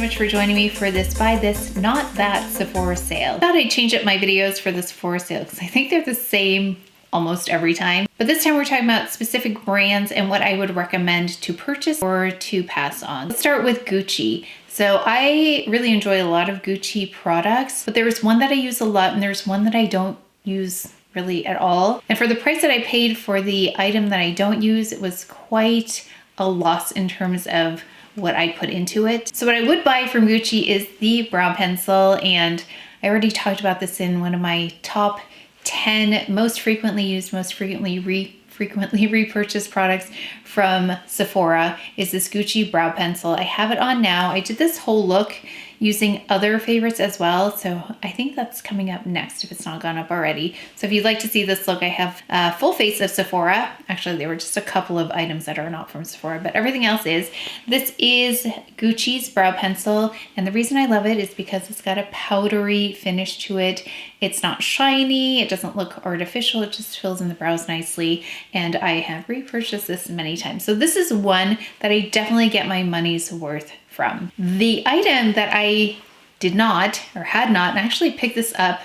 much for joining me for this Buy This, Not That Sephora sale. I thought I'd change up my videos for the Sephora sale because I think they're the same almost every time. But this time we're talking about specific brands and what I would recommend to purchase or to pass on. Let's start with Gucci. So I really enjoy a lot of Gucci products, but there's one that I use a lot and there's one that I don't use really at all. And for the price that I paid for the item that I don't use, it was quite a loss in terms of what I put into it. So what I would buy from Gucci is the brow pencil, and I already talked about this in one of my top 10 most frequently used, most frequently repurchased products from Sephora is this Gucci brow pencil. I have it on now. I did this whole look using other favorites as well, so I think that's coming up next if it's not gone up already. So if you'd like to see this look, I have a full face of Sephora. Actually, there were just a couple of items that are not from Sephora, but everything else is. This is Gucci's brow pencil, and the reason I love it is because it's got a powdery finish to it. It's not shiny, it doesn't look artificial, it just fills in the brows nicely, and I have repurchased this many times. So this is one that I definitely get my money's worth from. The item that I did not, or had not, and I actually picked this up,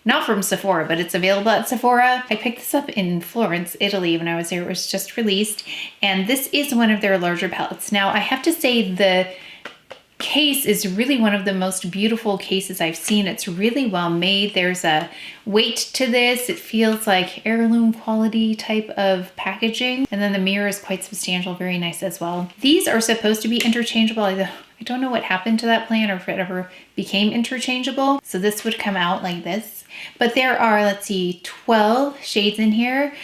not from Sephora, but it's available at Sephora. I picked this up in Florence, Italy when I was there. It was just released, and this is one of their larger palettes. Now I have to say the case is really one of the most beautiful cases I've seen. It's really well made. There's a weight to this. It feels like heirloom quality type of packaging. And then the mirror is quite substantial, very nice as well. These are supposed to be interchangeable. I don't know what happened to that plan or if it ever became interchangeable. So this would come out like this. But there are, let's see, 12 shades in here.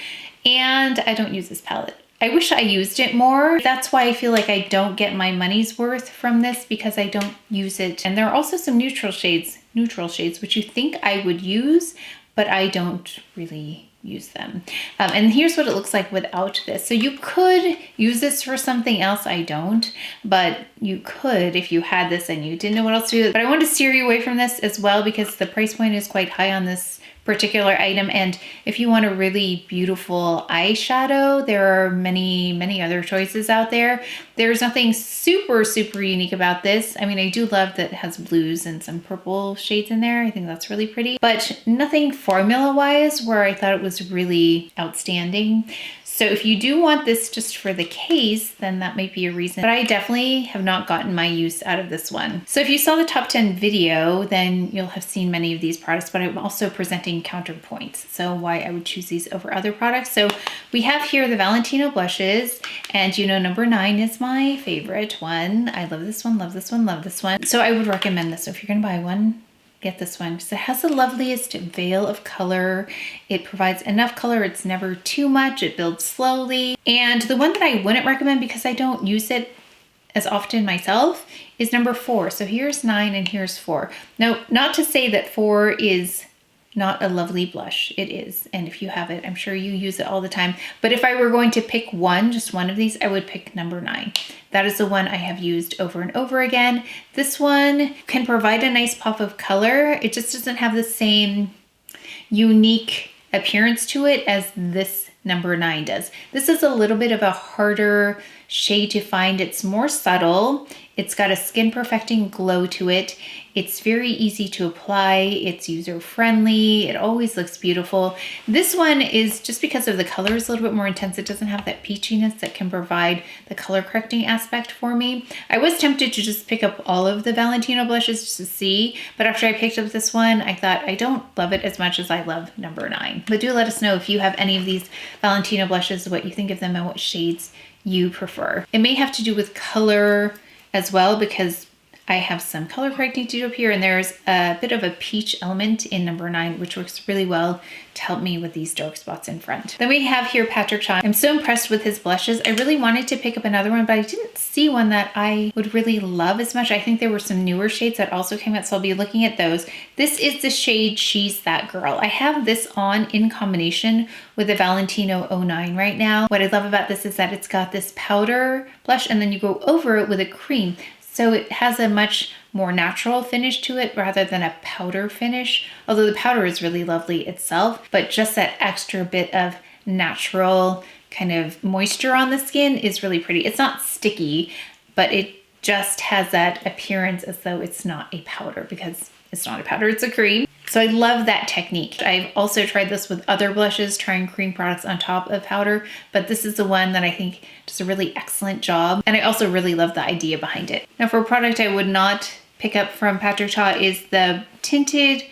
And I don't use this palette. I wish I used it more. That's why I feel like I don't get my money's worth from this, because I don't use it. And there are also some neutral shades, which you think I would use, but I don't really use them. And here's what it looks like without this. So you could use this for something else. I don't, but you could if you had this and you didn't know what else to do. But I wanted to steer you away from this as well because the price point is quite high on this particular item. And if you want a really beautiful eyeshadow, there are many other choices out there. There's nothing super unique about this. I mean, I do love that it has blues and some purple shades in there. I think that's really pretty, but nothing formula wise where I thought it was really outstanding. So if you do want this just for the case, then that might be a reason. But I definitely have not gotten my use out of this one. So if you saw the top 10 video, then you'll have seen many of these products, but I'm also presenting counterpoints. So why I would choose these over other products. So we have here the Valentino blushes, and you know number 9 is my favorite one. I love this one, love this one, love this one. So I would recommend this. So if you're gonna buy one, get this one because it has the loveliest veil of color. It provides enough color. It's never too much. It builds slowly. And the one that I wouldn't recommend because I don't use it as often myself is number 4. So here's 9 and here's 4. Now, not to say that 4 is not a lovely blush. It is. And if you have it, I'm sure you use it all the time. But if I were going to pick one, just one of these, I would pick number 9. That is the one I have used over and over again. This one can provide a nice pop of color. It just doesn't have the same unique appearance to it as this number 9 does. This is a little bit of a harder shade to find. It's more subtle. It's got a skin perfecting glow to it. It's very easy to apply. It's user friendly. It always looks beautiful. This one is, just because of the color is a little bit more intense, it doesn't have that peachiness that can provide the color correcting aspect for me. I was tempted to just pick up all of the Valentino blushes just to see, but after I picked up this one, I thought I don't love it as much as I love number 9. But do let us know if you have any of these Valentino blushes, what you think of them and what shades you prefer. It may have to do with color as well, because I have some color correcting to do up here, and there's a bit of a peach element in number 9, which works really well to help me with these dark spots in front. Then we have here Patrick Cha. I'm so impressed with his blushes. I really wanted to pick up another one, but I didn't see one that I would really love as much. I think there were some newer shades that also came out, so I'll be looking at those. This is the shade She's That Girl. I have this on in combination with the Valentino 09 right now. What I love about this is that it's got this powder blush, and then you go over it with a cream. So it has a much more natural finish to it rather than a powder finish. Although the powder is really lovely itself, but just that extra bit of natural kind of moisture on the skin is really pretty. It's not sticky, but it just has that appearance as though it's not a powder, because it's not a powder, it's a cream. So I love that technique. I've also tried this with other blushes, trying cream products on top of powder, but this is the one that I think does a really excellent job. And I also really love the idea behind it. Now for a product I would not pick up from Patrick Ta is the tinted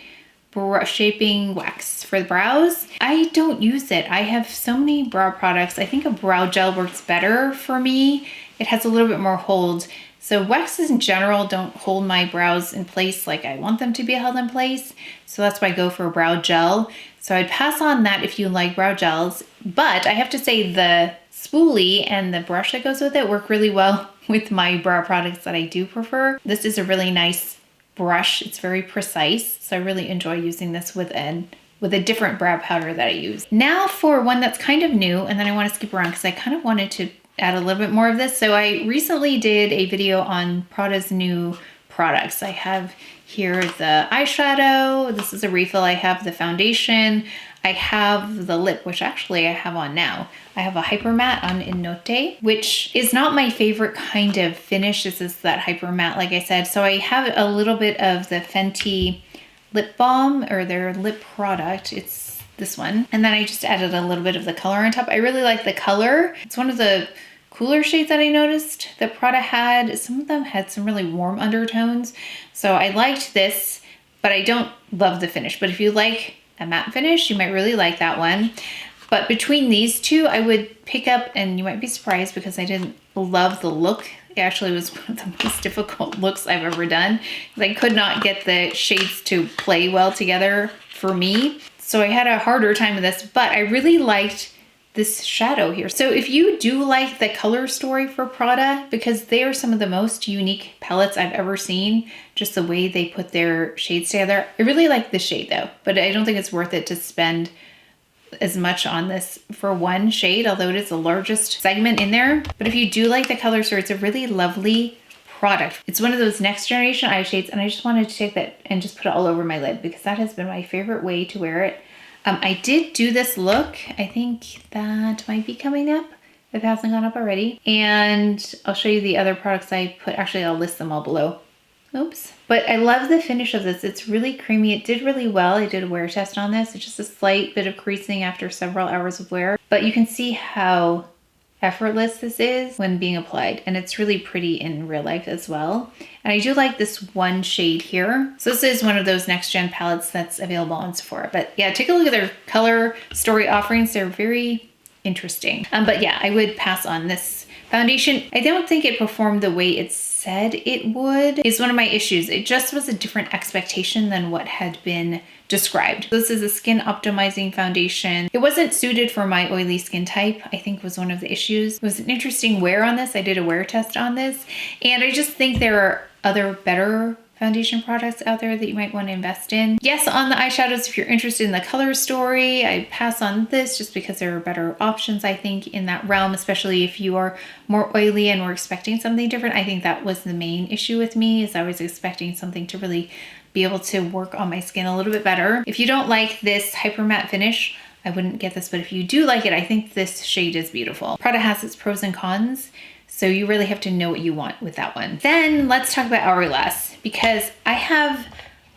brush shaping wax for the brows. I don't use it. I have so many brow products. I think a brow gel works better for me. It has a little bit more hold. So waxes in general don't hold my brows in place like I want them to be held in place. So that's why I go for a brow gel. So I'd pass on that if you like brow gels. But I have to say the spoolie and the brush that goes with it work really well with my brow products that I do prefer. This is a really nice brush. It's very precise. So I really enjoy using this with a different brow powder that I use. Now for one that's kind of new, and then I want to skip around because I kind of wanted to add a little bit more of this. So I recently did a video on Prada's new products. I have here the eyeshadow. This is a refill. I have the foundation. I have the lip, which actually I have on now. I have a hyper matte on in Notte, which is not my favorite kind of finish. This is that hyper matte, like I said. So I have a little bit of the Fenty lip balm, or their lip product. It's this one. And then I just added a little bit of the color on top. I really like the color. It's one of the cooler shades that I noticed that Prada had. Some of them had some really warm undertones. So I liked this, but I don't love the finish. But if you like a matte finish, you might really like that one. But between these two, I would pick up, and you might be surprised because I didn't love the look. It actually was one of the most difficult looks I've ever done. I could not get the shades to play well together for me. So I had a harder time with this, but I really liked this shadow here. So if you do like the color story for Prada, because they are some of the most unique palettes I've ever seen, just the way they put their shades together. I really like this shade though, but I don't think it's worth it to spend as much on this for one shade, although it is the largest segment in there. But if you do like the color story, it's a really lovely product. It's one of those next generation eye shades, and I just wanted to take that and just put it all over my lid because that has been my favorite way to wear it. I did do this look. I think that might be coming up if it hasn't gone up already. And I'll show you the other products I put. Actually, I'll list them all below. Oops. But I love the finish of this. It's really creamy. It did really well. I did a wear test on this. It's just a slight bit of creasing after several hours of wear. But you can see how effortless this is when being applied, and it's really pretty in real life as well. And I do like this one shade here. So this is one of those next gen palettes that's available on Sephora. But yeah, take a look at their color story offerings. They're very interesting. But yeah, I would pass on this foundation. I don't think it performed the way it said it would, is one of my issues. It just was a different expectation than what had been described. This is a skin optimizing foundation. It wasn't suited for my oily skin type, I think was one of the issues. It was an interesting wear on this. I did a wear test on this, and I just think there are other better foundation products out there that you might want to invest in. Yes, on the eyeshadows, if you're interested in the color story, I pass on this just because there are better options, I think, in that realm, especially if you are more oily and were expecting something different. I think that was the main issue with me, is I was expecting something to really be able to work on my skin a little bit better. If you don't like this hyper matte finish, I wouldn't get this, but if you do like it, I think this shade is beautiful. Prada has its pros and cons, so you really have to know what you want with that one. Then let's talk about Hourglass, because I have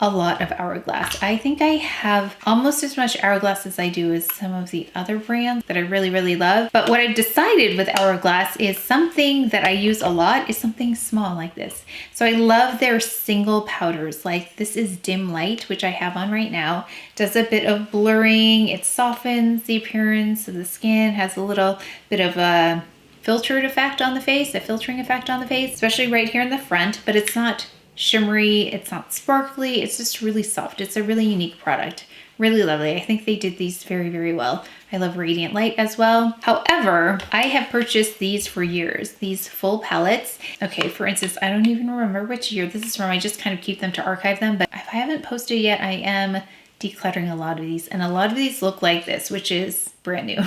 a lot of Hourglass. I think I have almost as much Hourglass as I do as some of the other brands that I really, really love. But what I've decided with Hourglass is something that I use a lot is something small like this. So I love their single powders. Like this is Dim Light, which I have on right now. Does a bit of blurring. It softens the appearance of the skin, has a little bit of a filtered effect on the face, a filtering effect on the face, especially right here in the front, but it's not shimmery, it's not sparkly, it's just really soft. It's a really unique product, really lovely. I think they did these very, very well. I love Radiant Light as well. However, I have purchased these for years, these full palettes. Okay, for instance, I don't even remember which year this is from. I just kind of keep them to archive them, but if I haven't posted yet, I am decluttering a lot of these, and a lot of these look like this, which is brand new.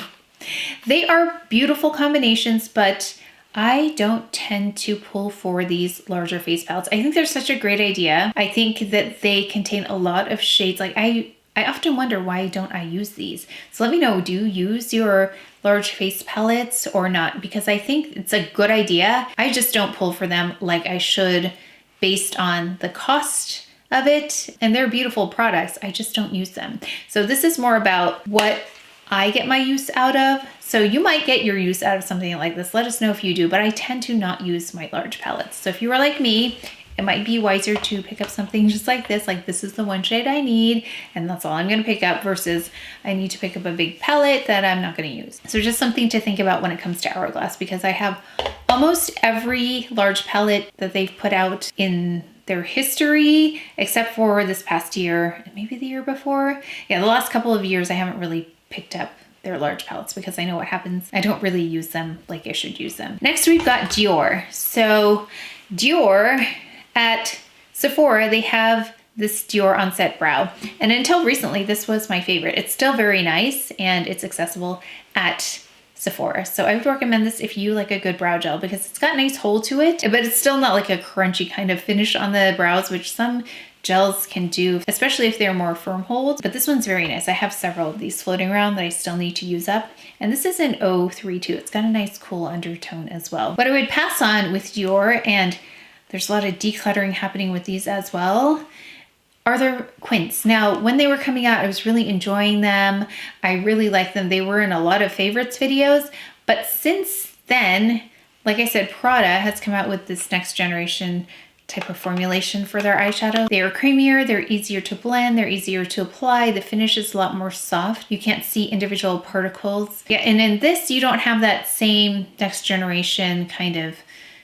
They are beautiful combinations, but I don't tend to pull for these larger face palettes. I think they're such a great idea. I think that they contain a lot of shades. Like I often wonder, why don't I use these? So let me know, do you use your large face palettes or not, because I think it's a good idea. I just don't pull for them like I should based on the cost of it, and they're beautiful products. I just don't use them. So this is more about what I get my use out of. So you might get your use out of something like this. Let us know if you do, but I tend to not use my large palettes. So if you are like me, it might be wiser to pick up something just like this is the one shade I need, and that's all I'm gonna pick up, versus I need to pick up a big palette that I'm not gonna use. So just something to think about when it comes to Hourglass, because I have almost every large palette that they've put out in their history, except for this past year, and maybe the year before. Yeah, the last couple of years I haven't really picked up their large palettes because I know what happens. I don't really use them like I should use them. Next we've got Dior. So Dior, at Sephora, they have this Dior Onset Brow. And until recently, this was my favorite. It's still very nice and it's accessible at Sephora. So I would recommend this if you like a good brow gel, because it's got a nice hold to it, but it's still not like a crunchy kind of finish on the brows, which some gels can do, especially if they're more firm holds. But this one's very nice. I have several of these floating around that I still need to use up. And this is an 032. It's got a nice cool undertone as well. What I would pass on with Dior, and there's a lot of decluttering happening with these as well, are their quints. Now, when they were coming out, I was really enjoying them. I really liked them. They were in a lot of favorites videos, but since then, like I said, Prada has come out with this next generation type of formulation for their eyeshadow. They are creamier, they're easier to blend, they're easier to apply. The finish is a lot more soft. You can't see individual particles. Yeah, and in this, you don't have that same next generation kind of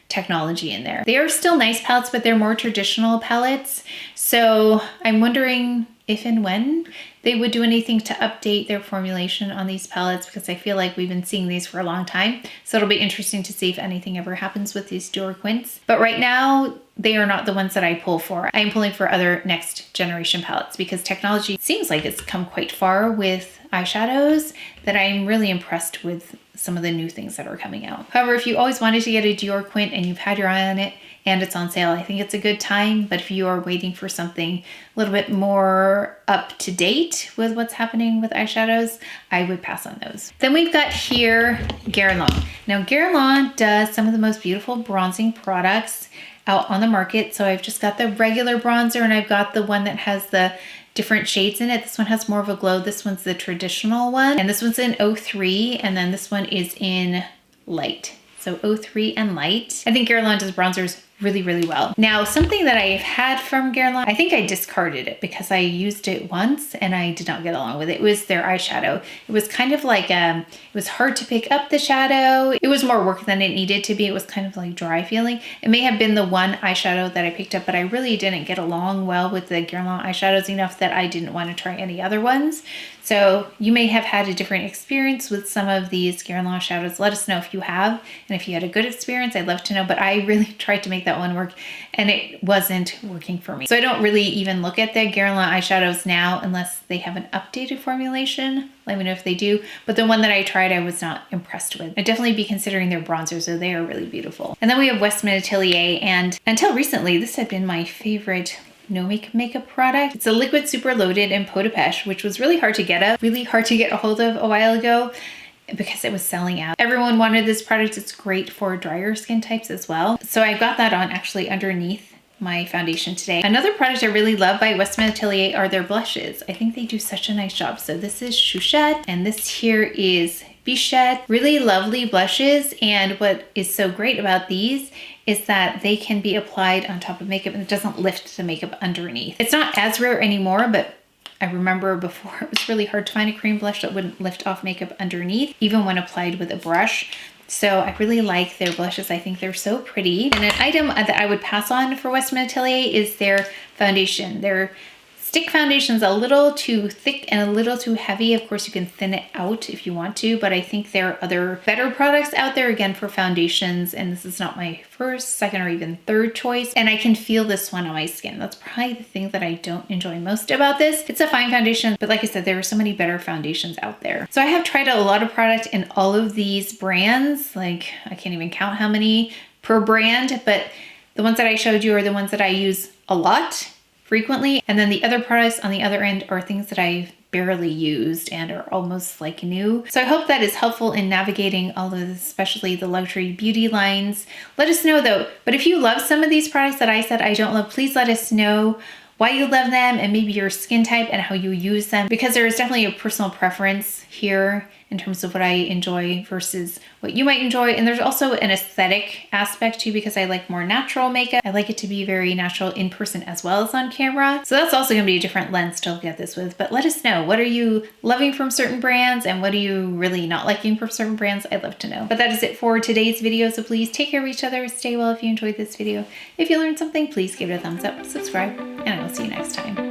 technology in there. They are still nice palettes, but they're more traditional palettes. So I'm wondering if and when they would do anything to update their formulation on these palettes, because I feel like we've been seeing these for a long time. So it'll be interesting to see if anything ever happens with these Dior quints. But right now, they are not the ones that I pull for. I'm pulling for other next generation palettes, because technology seems like it's come quite far with eyeshadows, that I'm really impressed with some of the new things that are coming out. However, if you always wanted to get a Dior quint and you've had your eye on it and it's on sale, I think it's a good time. But if you are waiting for something a little bit more up to date with what's happening with eyeshadows, I would pass on those. Then we've got here Guerlain. Now Guerlain does some of the most beautiful bronzing products out on the market. So I've just got the regular bronzer, and I've got the one that has the different shades in it. This one has more of a glow. This one's the traditional one. And this one's in 03. And then this one is in light. So 03 and light. I think Guerlain does bronzers really, really well. Now, something that I've had from Guerlain, I think I discarded it because I used it once and I did not get along with it. It was their eyeshadow. It was kind of like, it was hard to pick up the shadow. It was more work than it needed to be. It was kind of like dry feeling. It may have been the one eyeshadow that I picked up, but I really didn't get along well with the Guerlain eyeshadows enough that I didn't want to try any other ones. So you may have had a different experience with some of these Guerlain shadows. Let us know if you have, and if you had a good experience, I'd love to know. But I really tried to make that one work and it wasn't working for me. So I don't really even look at the Guerlain eyeshadows now unless they have an updated formulation. Let me know if they do. But the one that I tried, I was not impressed with. I'd definitely be considering their bronzers, so they are really beautiful. And then we have Westman Atelier, and until recently, this had been my favorite no makeup product. It's a liquid super loaded in Peau de pesche, which was really hard to get a hold of a while ago because it was selling out. Everyone wanted this product. It's great for drier skin types as well. So I got that on actually underneath my foundation today. Another product I really love by Westman Atelier are their blushes. I think they do such a nice job. So this is Chuchette and this here is Bichette. Really lovely blushes, and what is so great about these is that they can be applied on top of makeup and it doesn't lift the makeup underneath. It's not as rare anymore, but I remember before it was really hard to find a cream blush that wouldn't lift off makeup underneath, even when applied with a brush. So I really like their blushes. I think they're so pretty. And an item that I would pass on for Westman Atelier is their foundation. Their stick foundation's a little too thick and a little too heavy. Of course, you can thin it out if you want to, but I think there are other better products out there, again, for foundations, and this is not my first, second, or even third choice. And I can feel this one on my skin. That's probably the thing that I don't enjoy most about this. It's a fine foundation, but like I said, there are so many better foundations out there. So I have tried out a lot of product in all of these brands. Like, I can't even count how many per brand, but the ones that I showed you are the ones that I use a lot, frequently. And then the other products on the other end are things that I've barely used and are almost like new. So I hope that is helpful in navigating all of this, especially the luxury beauty lines. Let us know though, but if you love some of these products that I said I don't love, please let us know why you love them and maybe your skin type and how you use them, because there is definitely a personal preference here in terms of what I enjoy versus what you might enjoy. And there's also an aesthetic aspect too, because I like more natural makeup. I like it to be very natural in person as well as on camera. So that's also gonna be a different lens to look at this with. But let us know, what are you loving from certain brands and what are you really not liking from certain brands? I'd love to know. But that is it for today's video. So please take care of each other, stay well if you enjoyed this video. If you learned something, please give it a thumbs up, subscribe, and I will see you next time.